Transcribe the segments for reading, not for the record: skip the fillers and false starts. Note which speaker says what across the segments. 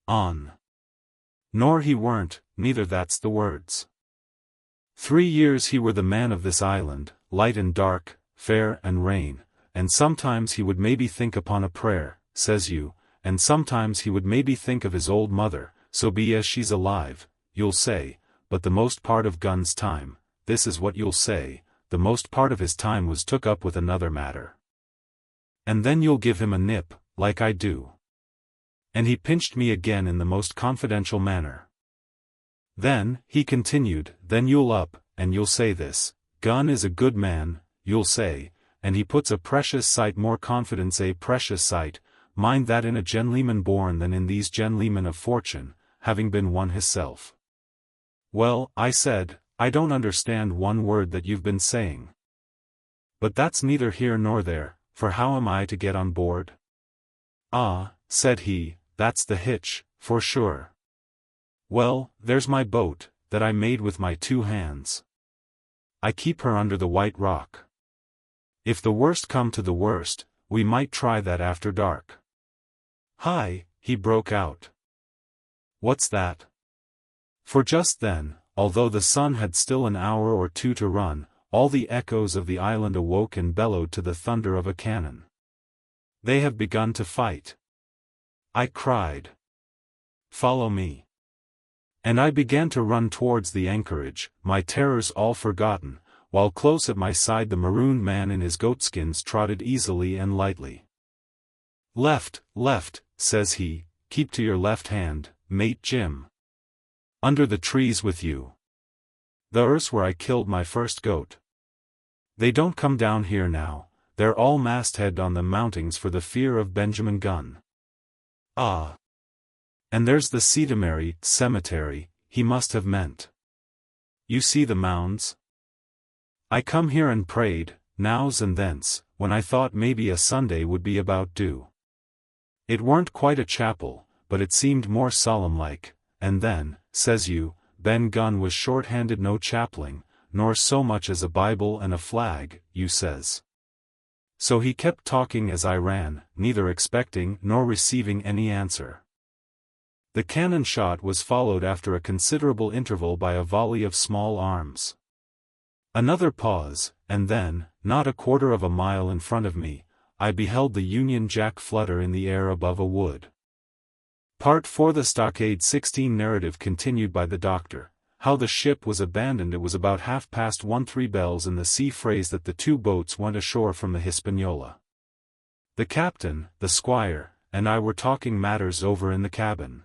Speaker 1: On. Nor he weren't, neither that's the words. 3 years he were the man of this island, light and dark, fair and rain, and sometimes he would maybe think upon a prayer, says you, and sometimes he would maybe think of his old mother, so be as she's alive, you'll say, but the most part of Gun's time, this is what you'll say, the most part of his time was took up with another matter. And then you'll give him a nip, like I do. And he pinched me again in the most confidential manner. Then, he continued, then you'll up, and you'll say this, Gun is a good man, you'll say, and he puts a precious sight more confidence a precious sight, mind that in a gentleman born than in these gentlemen of fortune, having been one hisself. Well, I said, I don't understand one word that you've been saying. But that's neither here nor there, for how am I to get on board? Ah, said he, that's the hitch, for sure. Well, there's my boat, that I made with my 2 hands. I keep her under the white rock. If the worst come to the worst, we might try that after dark. Hi, he broke out. What's that? For just then, although the sun had still an hour or 2 to run, all the echoes of the island awoke and bellowed to the thunder of a cannon. They have begun to fight. I cried. Follow me. And I began to run towards the anchorage, my terrors all forgotten, while close at my side the marooned man in his goatskins trotted easily and lightly. Left, says he, keep to your left hand, mate Jim. Under the trees with you. There's where I killed my first goat. They don't come down here now, they're all masthead on the mountings for the fear of Benjamin Gunn. Ah. And there's the cemetery, he must have meant. You see the mounds? I come here and prayed, nows and thence, when I thought maybe a Sunday would be about due. It weren't quite a chapel, but it seemed more solemn-like, and then, says you, Ben Gunn was short-handed no chapling, nor so much as a Bible and a flag, you says. So he kept talking as I ran, neither expecting nor receiving any answer. The cannon shot was followed after a considerable interval by a volley of small arms. Another pause, and then, not a quarter of a mile in front of me, I beheld the Union Jack flutter in the air above a wood. Part 4 The Stockade 16 narrative continued by the doctor. How the ship was abandoned. It was about 1:30 bells in the sea phrase that the 2 boats went ashore from the Hispaniola. The captain, the squire, and I were talking matters over in the cabin.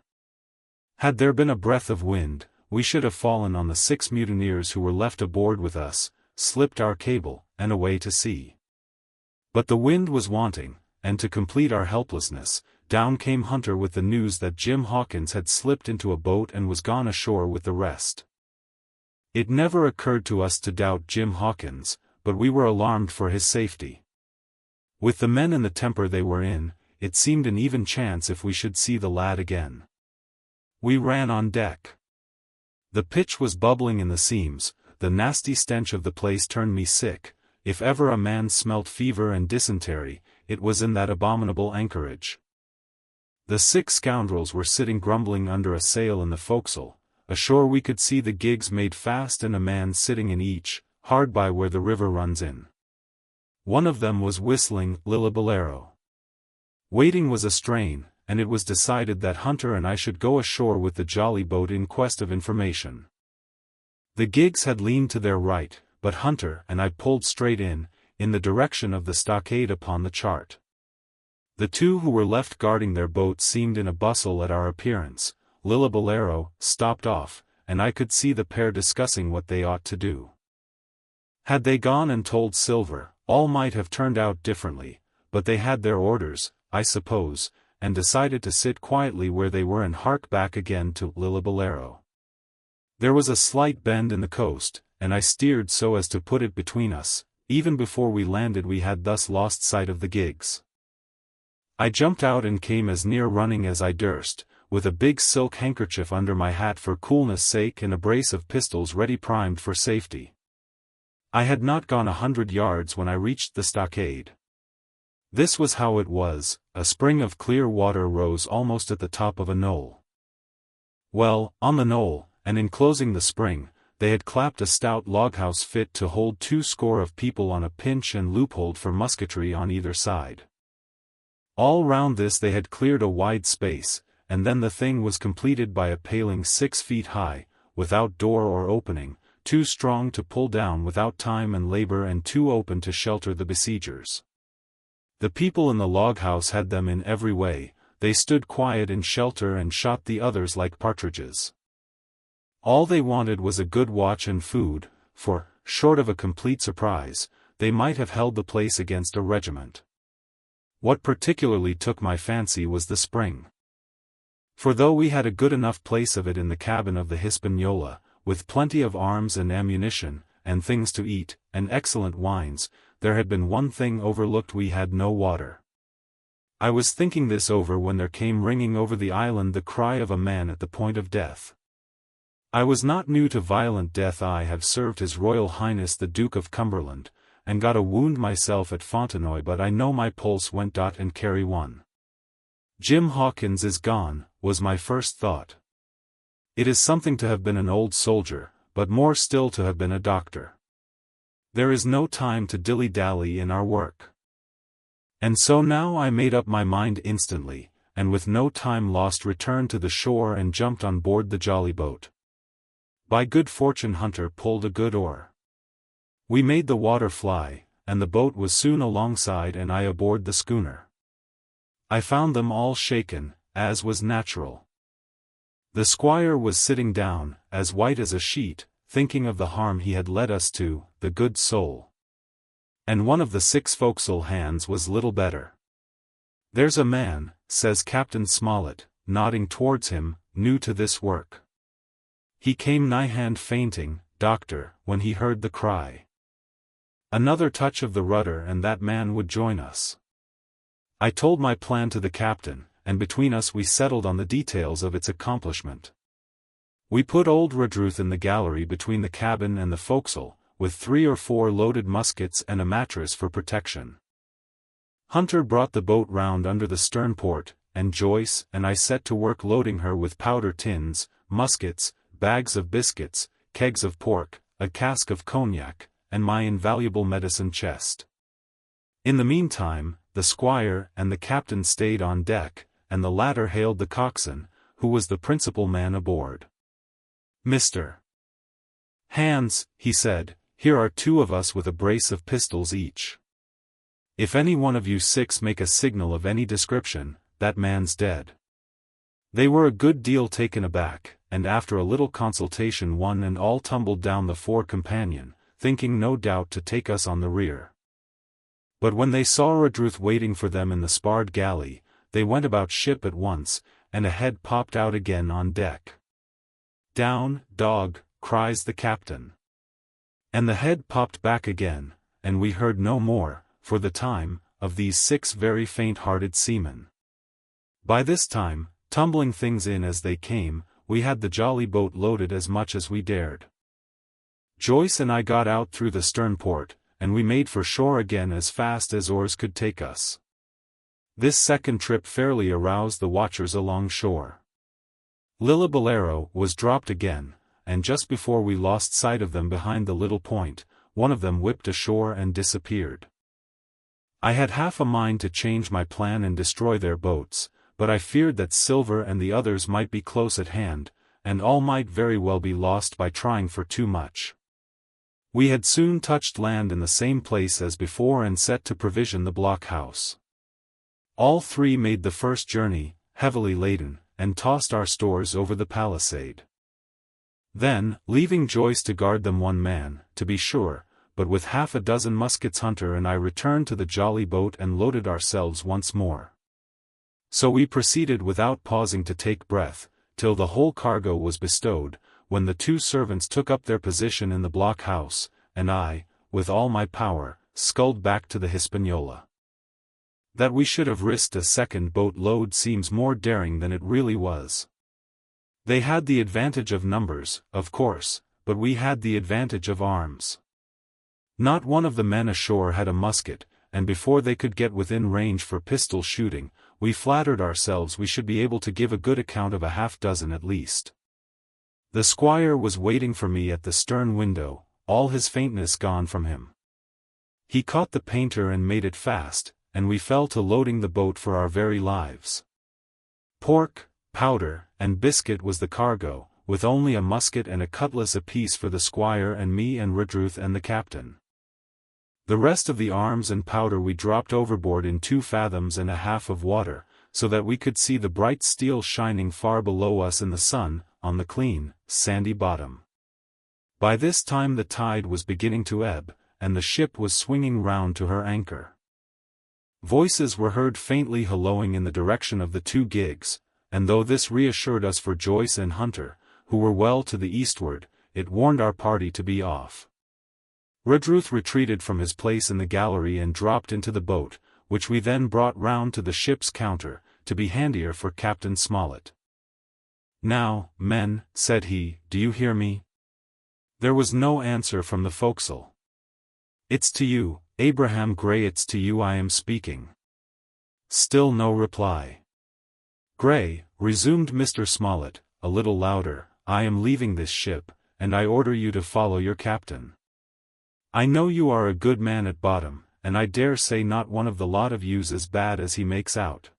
Speaker 1: Had there been a breath of wind, we should have fallen on the 6 mutineers who were left aboard with us, slipped our cable, and away to sea. But the wind was wanting, and to complete our helplessness, down came Hunter with the news that Jim Hawkins had slipped into a boat and was gone ashore with the rest. It never occurred to us to doubt Jim Hawkins, but we were alarmed for his safety. With the men and the temper they were in, it seemed an even chance if we should see the lad again. We ran on deck. The pitch was bubbling in the seams, the nasty stench of the place turned me sick. If ever a man smelt fever and dysentery, it was in that abominable anchorage. The 6 scoundrels were sitting grumbling under a sail in the forecastle. Ashore we could see the gigs made fast and a man sitting in each, hard by where the river runs in. One of them was whistling Lillabolero. Waiting was a strain, and it was decided that Hunter and I should go ashore with the jolly boat in quest of information. The gigs had leaned to their right, but Hunter and I pulled straight in the direction of the stockade upon the chart. The 2 who were left guarding their boat seemed in a bustle at our appearance. Lillabolero stopped off, and I could see the pair discussing what they ought to do. Had they gone and told Silver, all might have turned out differently, but they had their orders, I suppose, and decided to sit quietly where they were and hark back again to Lillabolero. There was a slight bend in the coast, and I steered so as to put it between us. Even before we landed we had thus lost sight of the gigs. I jumped out and came as near running as I durst, with a big silk handkerchief under my hat for coolness' sake and a brace of pistols ready primed for safety. I had not gone 100 yards when I reached the stockade. This was how it was. A spring of clear water rose almost at the top of a knoll. Well, on the knoll, and enclosing the spring, they had clapped a stout loghouse fit to hold 20 of people on a pinch and loophole for musketry on either side. All round this they had cleared a wide space, and then the thing was completed by a paling 6 feet high, without door or opening, too strong to pull down without time and labor and too open to shelter the besiegers. The people in the log-house had them in every way, they stood quiet in shelter and shot the others like partridges. All they wanted was a good watch and food, for, short of a complete surprise, they might have held the place against a regiment. What particularly took my fancy was the spring. For though we had a good enough place of it in the cabin of the Hispaniola, with plenty of arms and ammunition, and things to eat, and excellent wines, there had been one thing overlooked: we had no water. I was thinking this over when there came ringing over the island the cry of a man at the point of death. I was not new to violent death. I have served His Royal Highness the Duke of Cumberland, and got a wound myself at Fontenoy, but I know my pulse went and carry one. Jim Hawkins is gone, was my first thought. It is something to have been an old soldier, but more still to have been a doctor. There is no time to dilly-dally in our work. And so now I made up my mind instantly, and with no time lost returned to the shore and jumped on board the jolly boat. By good fortune Hunter pulled a good oar. We made the water fly, and the boat was soon alongside and I aboard the schooner. I found them all shaken, as was natural. The squire was sitting down, as white as a sheet, thinking of the harm he had led us to, the good soul. And one of the 6 forecastle hands was little better. "There's a man," says Captain Smollett, nodding towards him, "new to this work. He came nigh-hand fainting, doctor, when he heard the cry. Another touch of the rudder and that man would join us." I told my plan to the captain, and between us we settled on the details of its accomplishment. We put old Redruth in the gallery between the cabin and the forecastle, with 3 or 4 loaded muskets and a mattress for protection. Hunter brought the boat round under the stern port, and Joyce and I set to work loading her with powder tins, muskets, bags of biscuits, kegs of pork, a cask of cognac, and my invaluable medicine chest. In the meantime, the squire and the captain stayed on deck, and the latter hailed the coxswain, who was the principal man aboard. "Mr. Hands," he said, "here are 2 of us with a brace of pistols each. If any one of you 6 make a signal of any description, that man's dead." They were a good deal taken aback, and after a little consultation one and all tumbled down the fore companion, thinking no doubt to take us on the rear. But when they saw Redruth waiting for them in the sparred galley, they went about ship at once, and a head popped out again on deck. "Down, dog," cries the captain. And the head popped back again, and we heard no more, for the time, of these 6 very faint-hearted seamen. By this time, tumbling things in as they came, we had the jolly boat loaded as much as we dared. Joyce and I got out through the stern port, and we made for shore again as fast as oars could take us. This second trip fairly aroused the watchers along shore. Lillibolero was dropped again, and just before we lost sight of them behind the little point, one of them whipped ashore and disappeared. I had half a mind to change my plan and destroy their boats, but I feared that Silver and the others might be close at hand, and all might very well be lost by trying for too much. We had soon touched land in the same place as before and set to provision the blockhouse. All 3 made the first journey, heavily laden, and tossed our stores over the palisade. Then, leaving Joyce to guard them 1 man, to be sure, but with half a dozen muskets, Hunter and I returned to the jolly boat and loaded ourselves once more. So we proceeded without pausing to take breath, till the whole cargo was bestowed, when the 2 servants took up their position in the blockhouse, and I, with all my power, sculled back to the Hispaniola. That we should have risked a second boat load seems more daring than it really was. They had the advantage of numbers, of course, but we had the advantage of arms. Not one of the men ashore had a musket, and before they could get within range for pistol shooting, we flattered ourselves we should be able to give a good account of a half dozen at least. The squire was waiting for me at the stern window, all his faintness gone from him. He caught the painter and made it fast, and we fell to loading the boat for our very lives. Pork, powder, and biscuit was the cargo, with only a musket and a cutlass apiece for the squire and me and Redruth and the captain. The rest of the arms and powder we dropped overboard in 2 fathoms and a half of water, so that we could see the bright steel shining far below us in the sun, on the clean, sandy bottom. By this time the tide was beginning to ebb, and the ship was swinging round to her anchor. Voices were heard faintly hallooing in the direction of the 2 gigs, and though this reassured us for Joyce and Hunter, who were well to the eastward, it warned our party to be off. Redruth retreated from his place in the gallery and dropped into the boat, which we then brought round to the ship's counter, to be handier for Captain Smollett. "Now, men," said he, "do you hear me?" There was no answer from the forecastle. "It's to you, Abraham Gray, it's to you I am speaking." Still no reply. "Gray," resumed Mr. Smollett, a little louder, "I am leaving this ship, and I order you to follow your captain. I know you are a good man at bottom, and I dare say not one of the lot of you's as bad as he makes out.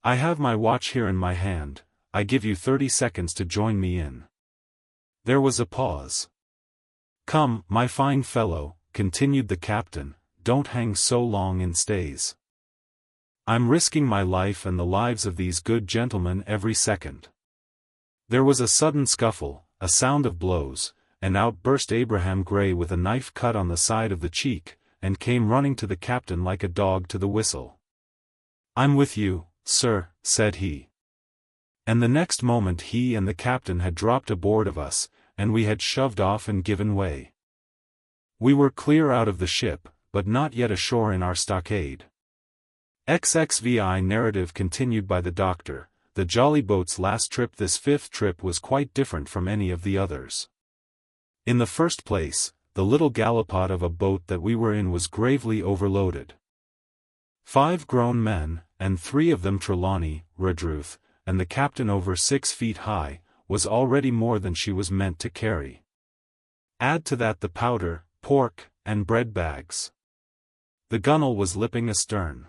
Speaker 1: I have my watch here in my hand, I give you 30 seconds to join me in." There was a pause. "Come, my fine fellow," continued the captain, "don't hang so long in stays. I'm risking my life and the lives of these good gentlemen every second." There was a sudden scuffle, a sound of blows, and out burst Abraham Gray with a knife cut on the side of the cheek, and came running to the captain like a dog to the whistle. "I'm with you, sir," said he. And the next moment he and the captain had dropped aboard of us, and we had shoved off and given way. We were clear out of the ship, but not yet ashore in our stockade. XXVI narrative continued by the doctor. The jolly boat's last trip, this 5th trip, was quite different from any of the others. In the first place, the little gallipot of a boat that we were in was gravely overloaded. 5 grown men, and 3 of them Trelawney, Redruth, and the captain over 6 feet high, was already more than she was meant to carry. Add to that the powder, pork, and bread bags. The gunwale was lipping astern.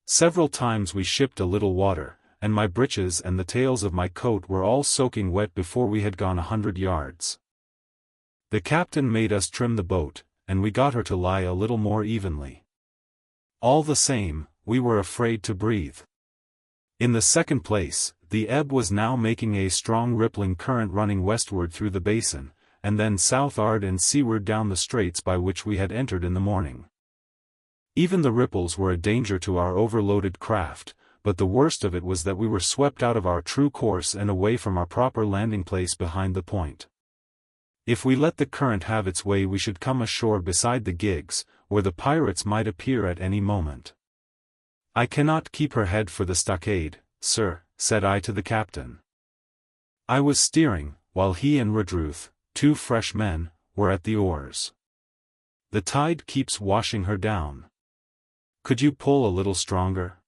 Speaker 1: Several times we shipped a little water, and my breeches and the tails of my coat were all soaking wet before we had gone 100 yards. The captain made us trim the boat, and we got her to lie a little more evenly. All the same, we were afraid to breathe. In the second place, the ebb was now making a strong rippling current running westward through the basin, and then southward and seaward down the straits by which we had entered in the morning. Even the ripples were a danger to our overloaded craft, but the worst of it was that we were swept out of our true course and away from our proper landing place behind the point. If we let the current have its way, we should come ashore beside the gigs, where the pirates might appear at any moment. "I cannot keep her head for the stockade, sir," said I to the captain. I was steering, while he and Redruth, 2 fresh men, were at the oars. "The tide keeps washing her down. Could you pull a little stronger?"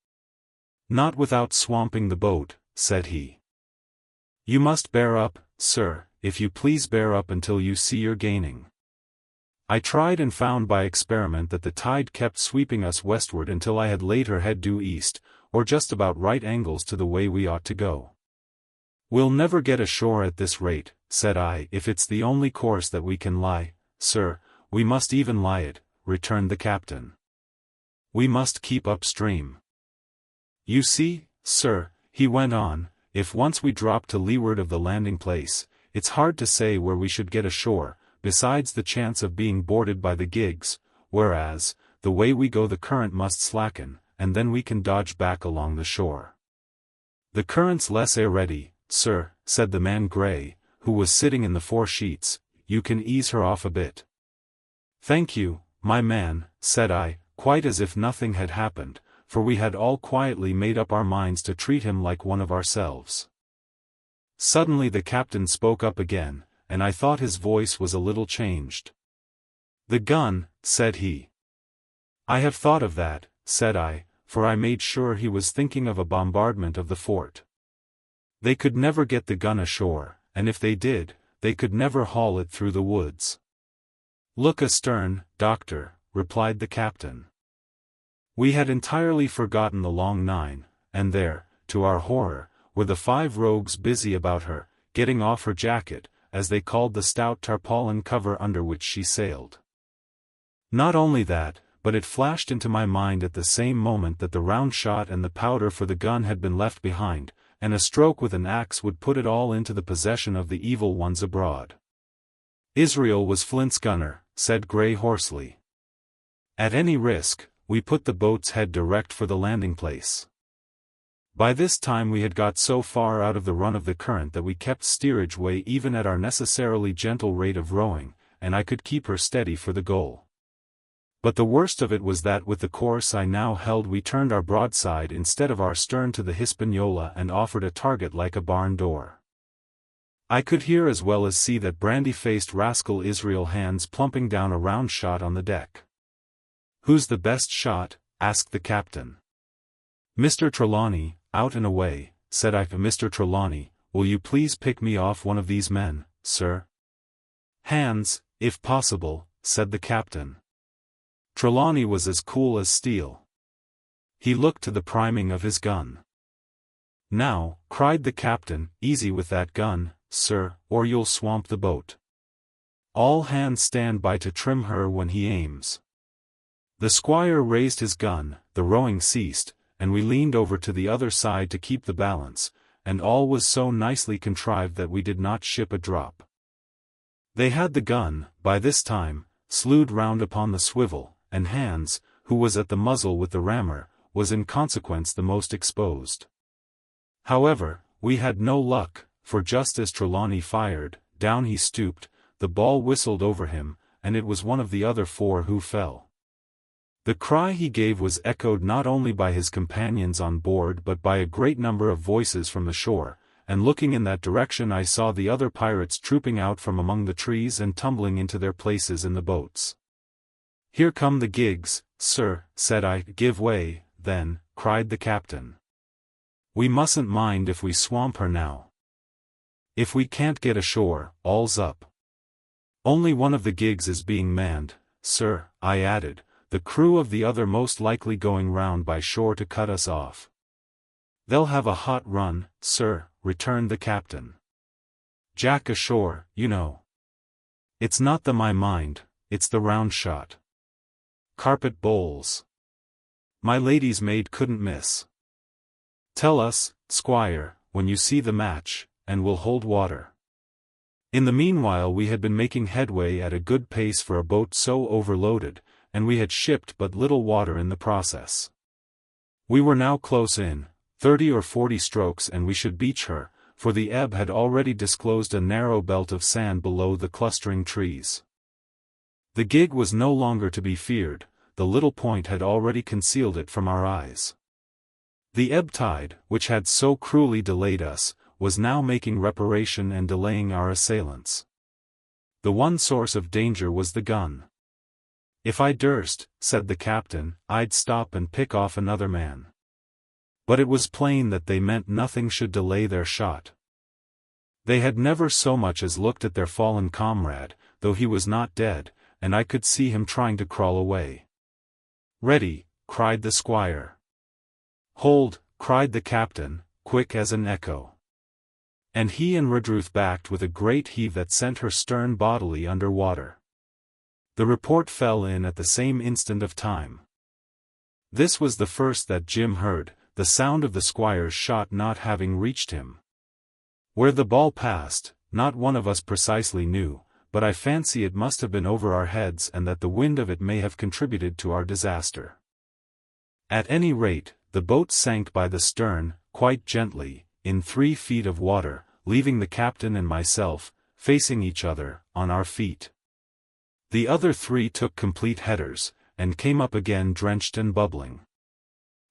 Speaker 1: "Not without swamping the boat," said he. "You must bear up, sir, if you please bear up until you see you're gaining." I tried and found by experiment that the tide kept sweeping us westward until I had laid her head due east, or just about right angles to the way we ought to go. "We'll never get ashore at this rate," said I. "If it's the only course that we can lie, sir, we must even lie it," returned the captain. "We must keep upstream. You see, sir," he went on, "if once we drop to leeward of the landing place, it's hard to say where we should get ashore, besides the chance of being boarded by the gigs, whereas, the way we go the current must slacken, and then we can dodge back along the shore." "The current's less ready, sir," said the man Gray, who was sitting in the foresheets. "You can ease her off a bit." "Thank you, my man," said I, quite as if nothing had happened, for we had all quietly made up our minds to treat him like one of ourselves. Suddenly the captain spoke up again, and I thought his voice was a little changed. "The gun," said he. "I have thought of that," said I, for I made sure he was thinking of a bombardment of the fort. "They could never get the gun ashore, and if they did, they could never haul it through the woods. "Look astern, doctor," replied the captain. We had entirely forgotten the long nine, and there, to our horror, were the 5 rogues busy about her, getting off her jacket, as they called the stout tarpaulin cover under which she sailed. Not only that, but it flashed into my mind at the same moment that the round shot and the powder for the gun had been left behind, and a stroke with an axe would put it all into the possession of the evil ones abroad. "Israel was Flint's gunner," said Gray hoarsely. At any risk, we put the boat's head direct for the landing place. By this time we had got so far out of the run of the current that we kept steerage way even at our necessarily gentle rate of rowing, and I could keep her steady for the goal. But the worst of it was that with the course I now held we turned our broadside instead of our stern to the Hispaniola and offered a target like a barn door. I could hear as well as see that brandy-faced rascal Israel hands plumping down a round shot on the deck. "Who's the best shot?" asked the captain. "Mr. Trelawney, out and away," said I. "Mr. Trelawney, will you please pick me off one of these men, sir?" "Hands, if possible," said the captain. Trelawney was as cool as steel. He looked to the priming of his gun. "Now," cried the captain, "easy with that gun, sir, or you'll swamp the boat. All hands stand by to trim her when he aims." The squire raised his gun, the rowing ceased, and we leaned over to the other side to keep the balance, and all was so nicely contrived that we did not ship a drop. They had the gun, by this time, slewed round upon the swivel, and Hans, who was at the muzzle with the rammer, was in consequence the most exposed. However, we had no luck, for just as Trelawney fired, down he stooped, the ball whistled over him, and it was one of the other 4 who fell. The cry he gave was echoed not only by his companions on board but by a great number of voices from the shore, and looking in that direction I saw the other pirates trooping out from among the trees and tumbling into their places in the boats. "Here come the gigs, sir," said I. "Give way, then," cried the captain. "We mustn't mind if we swamp her now. If we can't get ashore, all's up. Only one of the gigs is being manned, sir," I added, "the crew of the other most likely going round by shore to cut us off." "They'll have a hot run, sir," returned the captain. "Jack ashore, you know. It's not the my mind, it's the round shot. Carpet bowls. My lady's maid couldn't miss. Tell us, squire, when you see the match, and we'll hold water." In the meanwhile we had been making headway at a good pace for a boat so overloaded, and we had shipped but little water in the process. We were now close in, 30 or 40 strokes and we should beach her, for the ebb had already disclosed a narrow belt of sand below the clustering trees. The gig was no longer to be feared, the little point had already concealed it from our eyes. The ebb tide, which had so cruelly delayed us, was now making reparation and delaying our assailants. The one source of danger was the gun. "If I durst," said the captain, "I'd stop and pick off another man." But it was plain that they meant nothing should delay their shot. They had never so much as looked at their fallen comrade, though he was not dead, and I could see him trying to crawl away. "Ready," cried the squire. "Hold," cried the captain, quick as an echo. And he and Redruth backed with a great heave that sent her stern bodily under water. The report fell in at the same instant of time. This was the first that Jim heard, the sound of the squire's shot not having reached him. Where the ball passed, not one of us precisely knew, but I fancy it must have been over our heads and that the wind of it may have contributed to our disaster. At any rate, the boat sank by the stern, quite gently, in 3 feet of water, leaving the captain and myself, facing each other, on our feet. The other 3 took complete headers, and came up again drenched and bubbling.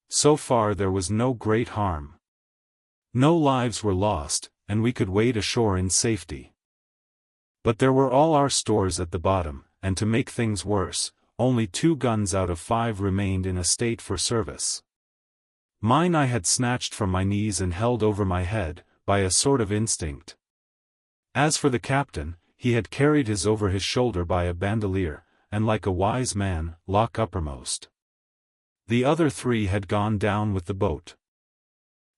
Speaker 1: So far there was no great harm. No lives were lost, and we could wade ashore in safety. But there were all our stores at the bottom, and to make things worse, only 2 guns out of 5 remained in a state for service. Mine I had snatched from my knees and held over my head, by a sort of instinct. As for the captain, he had carried his over his shoulder by a bandolier, and like a wise man, lock uppermost. The other 3 had gone down with the boat.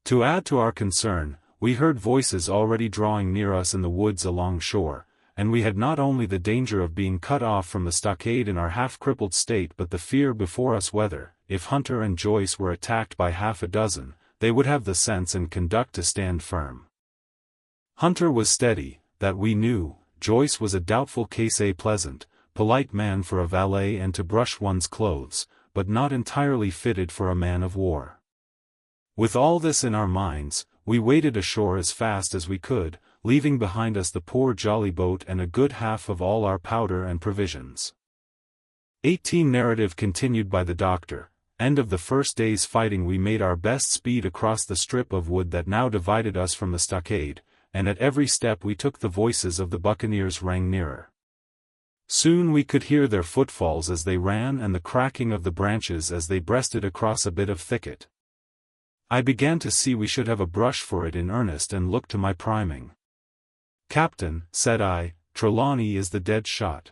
Speaker 1: To add to our concern, we heard voices already drawing near us in the woods along shore, and we had not only the danger of being cut off from the stockade in our half-crippled state but the fear before us whether, if Hunter and Joyce were attacked by half a dozen, they would have the sense and conduct to stand firm. Hunter was steady, that we knew. Joyce was a doubtful case, a pleasant, polite man for a valet and to brush one's clothes, but not entirely fitted for a man of war. With all this in our minds, we waded ashore as fast as we could, leaving behind us the poor jolly boat and a good half of all our powder and provisions. 18 Narrative continued by the doctor. End of the first day's fighting. We made our best speed across the strip of wood that now divided us from the stockade, and at every step we took the voices of the buccaneers rang nearer. Soon we could hear their footfalls as they ran and the cracking of the branches as they breasted across a bit of thicket. I began to see we should have a brush for it in earnest and looked to my priming. "Captain," said I, "Trelawney is the dead shot.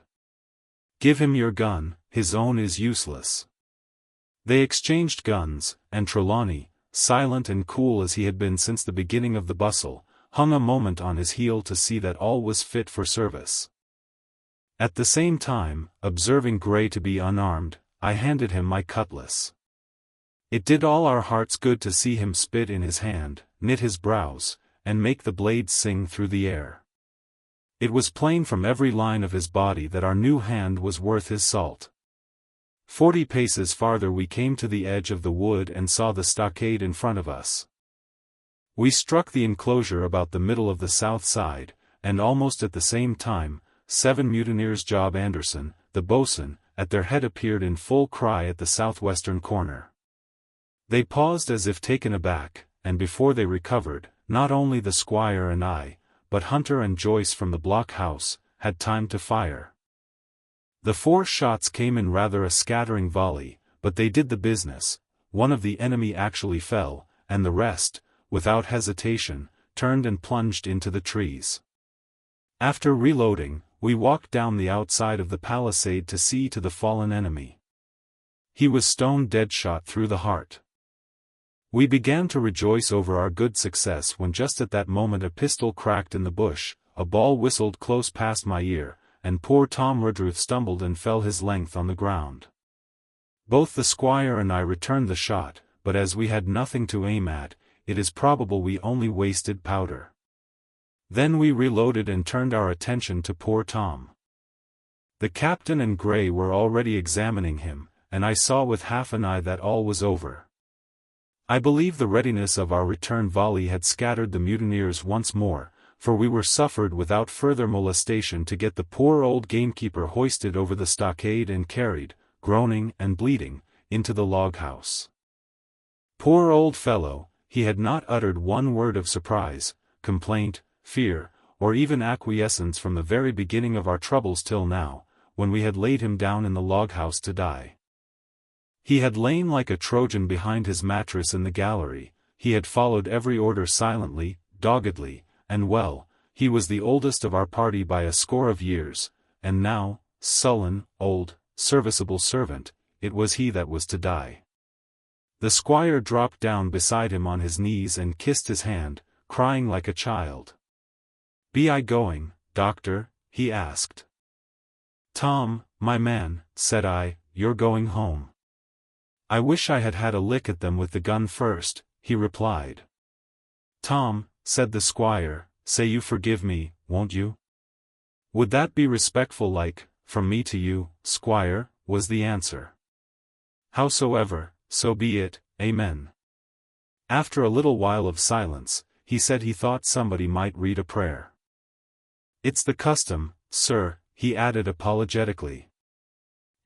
Speaker 1: Give him your gun, his own is useless." They exchanged guns, and Trelawney, silent and cool as he had been since the beginning of the bustle, hung a moment on his heel to see that all was fit for service. At the same time, observing Gray to be unarmed, I handed him my cutlass. It did all our hearts good to see him spit in his hand, knit his brows, and make the blade sing through the air. It was plain from every line of his body that our new hand was worth his salt. 40 paces farther we came to the edge of the wood and saw the stockade in front of us. We struck the enclosure about the middle of the south side, and almost at the same time, 7 mutineers Job Anderson, the boatswain, at their head appeared in full cry at the southwestern corner. They paused as if taken aback, and before they recovered, not only the squire and I, but Hunter and Joyce from the blockhouse, had time to fire. The 4 shots came in rather a scattering volley, but they did the business. One of the enemy actually fell, and the rest, without hesitation, turned and plunged into the trees. After reloading, we walked down the outside of the palisade to see to the fallen enemy. He was stone dead, shot through the heart. We began to rejoice over our good success when just at that moment a pistol cracked in the bush, a ball whistled close past my ear, and poor Tom Redruth stumbled and fell his length on the ground. Both the squire and I returned the shot, but as we had nothing to aim at, it is probable we only wasted powder. Then we reloaded and turned our attention to poor Tom. The captain and Gray were already examining him, and I saw with half an eye that all was over. I believe the readiness of our return volley had scattered the mutineers once more, for we were suffered without further molestation to get the poor old gamekeeper hoisted over the stockade and carried, groaning and bleeding, into the log-house. Poor old fellow, he had not uttered one word of surprise, complaint, fear, or even acquiescence from the very beginning of our troubles till now, when we had laid him down in the log-house to die. He had lain like a Trojan behind his mattress in the gallery, he had followed every order silently, doggedly, and well, he was the oldest of our party by a score of years, and now, sullen, old, serviceable servant, it was he that was to die. The squire dropped down beside him on his knees and kissed his hand, crying like a child. "Be I going, doctor?" he asked. "Tom, my man," said I, "you're going home." "I wish I had had a lick at them with the gun first," he replied. "Tom," said the squire, "say you forgive me, won't you?" "Would that be respectful like, from me to you, squire?" was the answer. "Howsoever, so be it, amen." After a little while of silence, he said he thought somebody might read a prayer. "It's the custom, sir," he added apologetically.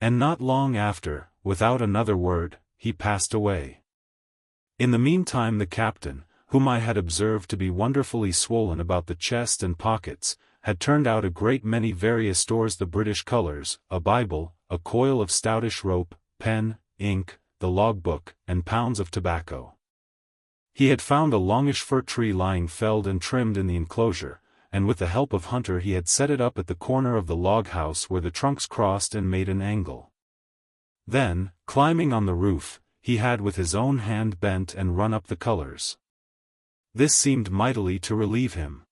Speaker 1: And not long after, without another word, he passed away. In the meantime the captain, whom I had observed to be wonderfully swollen about the chest and pockets, had turned out a great many various stores, the British colours, a Bible, a coil of stoutish rope, pen, ink, the logbook, and pounds of tobacco. He had found a longish fir tree lying felled and trimmed in the enclosure, and with the help of Hunter he had set it up at the corner of the log house where the trunks crossed and made an angle. Then, climbing on the roof, he had with his own hand bent and run up the colors. This seemed mightily to relieve him.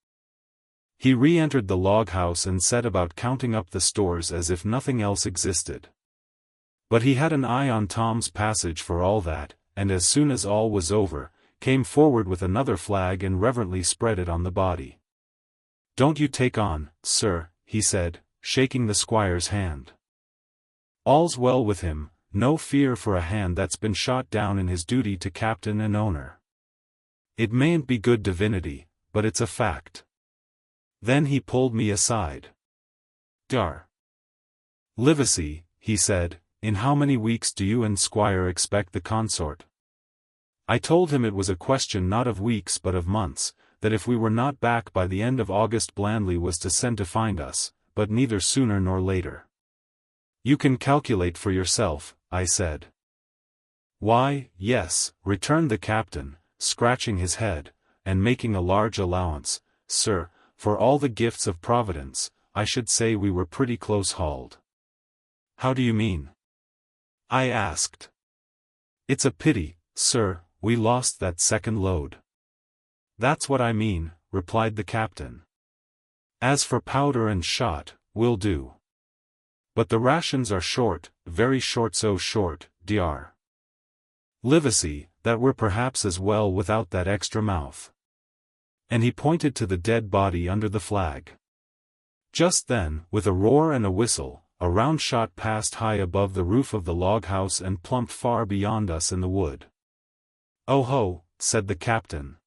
Speaker 1: He re-entered the log house and set about counting up the stores as if nothing else existed. But he had an eye on Tom's passage for all that, and as soon as all was over, came forward with another flag and reverently spread it on the body. "Don't you take on, sir," he said, shaking the squire's hand. "All's well with him, no fear for a hand that's been shot down in his duty to captain and owner. It mayn't be good divinity, but it's a fact." Then he pulled me aside. "Dar. Livesey," he said, "in how many weeks do you and Squire expect the consort?" I told him it was a question not of weeks but of months, that if we were not back by the end of August Blandley was to send to find us, but neither sooner nor later. "You can calculate for yourself," I said. "Why, yes," returned the captain, scratching his head, and making a large allowance, "sir, for all the gifts of Providence, I should say we were pretty close-hauled." "How do you mean?" I asked. "It's a pity, sir, we lost that second load." "That's what I mean," replied the captain. "As for powder and shot, we'll do. But the rations are short, very short, so short, Dr. Livesey, that we're perhaps as well without that extra mouth." And he pointed to the dead body under the flag. Just then, with a roar and a whistle, a round shot passed high above the roof of the log house and plumped far beyond us in the wood. "Oh ho," said the captain.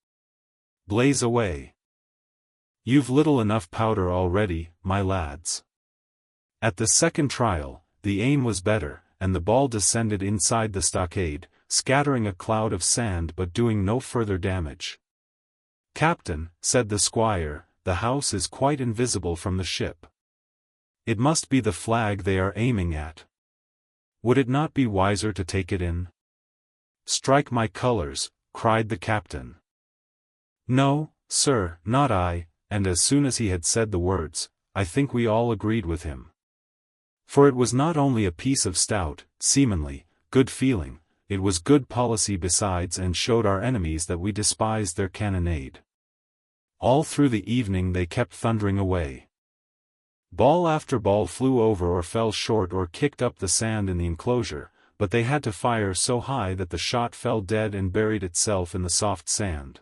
Speaker 1: "Blaze away. You've little enough powder already, my lads." At the second trial, the aim was better, and the ball descended inside the stockade, scattering a cloud of sand but doing no further damage. "Captain," said the squire, "the house is quite invisible from the ship. It must be the flag they are aiming at. Would it not be wiser to take it in?" "Strike my colors," cried the captain. "No, sir, not I," and as soon as he had said the words, I think we all agreed with him. For it was not only a piece of stout, seamanly, good feeling, it was good policy besides, and showed our enemies that we despised their cannonade. All through the evening they kept thundering away. Ball after ball flew over or fell short or kicked up the sand in the enclosure, but they had to fire so high that the shot fell dead and buried itself in the soft sand.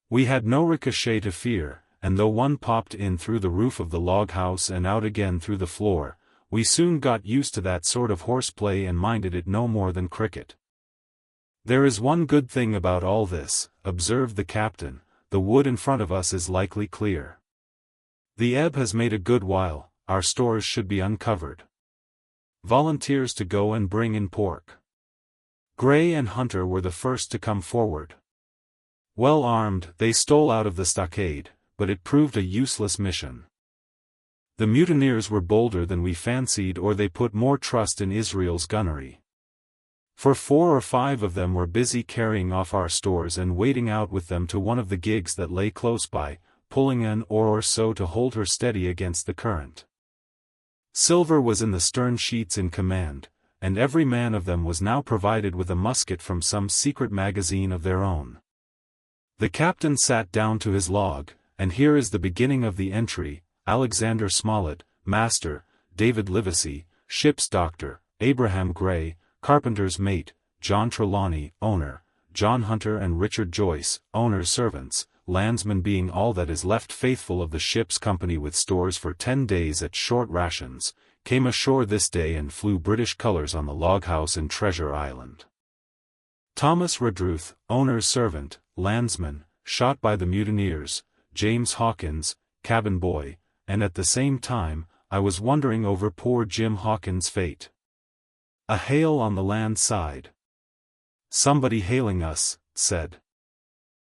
Speaker 1: We had no ricochet to fear, and though one popped in through the roof of the log house and out again through the floor, we soon got used to that sort of horseplay and minded it no more than cricket. "There is one good thing about all this," observed the captain, "the wood in front of us is likely clear. The ebb has made a good while, our stores should be uncovered. Volunteers to go and bring in pork." Gray and Hunter were the first to come forward. Well armed, they stole out of the stockade, but it proved a useless mission. The mutineers were bolder than we fancied, or they put more trust in Israel's gunnery. For 4 or 5 of them were busy carrying off our stores and wading out with them to one of the gigs that lay close by, pulling an oar or so to hold her steady against the current. Silver was in the stern sheets in command, and every man of them was now provided with a musket from some secret magazine of their own. The captain sat down to his log, and here is the beginning of the entry: Alexander Smollett, master; David Livesey, ship's doctor; Abraham Gray, carpenter's mate; John Trelawney, owner; John Hunter and Richard Joyce, owner's servants, landsmen, being all that is left faithful of the ship's company with stores for 10 days at short rations, came ashore this day and flew British colors on the log house in Treasure Island. Thomas Redruth, owner's servant, landsman, shot by the mutineers; James Hawkins, cabin boy, and at the same time, I was wondering over poor Jim Hawkins' fate. A hail on the land side. "Somebody hailing us," said